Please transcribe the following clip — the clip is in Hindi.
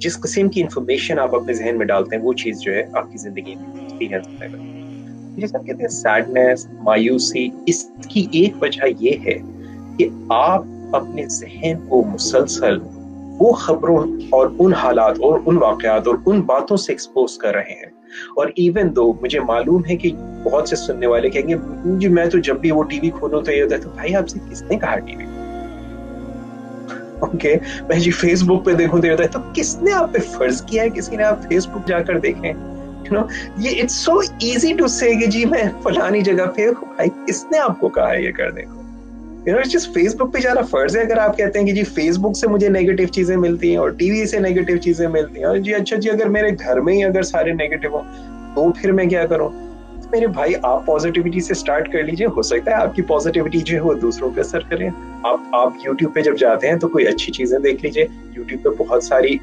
जिस किस्म की इंफॉर्मेशन आप अपने जहन में डालते हैं वो चीज जो है आपकी जिंदगी में एक्सपीरियंस करेगा। जैसे हम कहते हैं सैडनेस, मायूसी, इसकी एक वजह ये है कि आप अपने जहन को मुसलसल वो खबरों और उन हालात और उन वाकयात और उन बातों से एक्सपोज कर रहे हैं। और इवन दो मुझे मालूम है कि बहुत से सुनने वाले कहेंगे जी मैं तो जब भी वो टीवी खोलूं तो ये होता है, तो भाई आपसे किसने कहा टीवी? ओके, मैं जी फेसबुक पे देखूं तो ये होता है, तो किसने आप पे फर्ज किया है किसी ने आप फेसबुक जाकर देखें? ये इट्स सो इजी टू से कि जी मैं फलानी जगह पे हूं। भाई किसने आपको कहा है ये करने को? इट्स जस्ट फेसबुक पे जाना फर्ज है। अगर आप कहते हैं कि जी फेसबुक से मुझे नेगेटिव चीजें मिलती हैं और टीवी से नेगेटिव चीजें मिलती हैं, और जी अच्छा जी अगर मेरे घर में ही अगर सारे नेगेटिव हो तो फिर मैं क्या करूं? तो मेरे भाई आप पॉजिटिविटी से स्टार्ट कर लीजिए, हो सकता है आपकी पॉजिटिविटी जो है वो दूसरों पे असर करे। आप YouTube पे जब जाते हैं तो कोई अच्छी चीजें देख लीजिए। YouTube पे बहुत सारी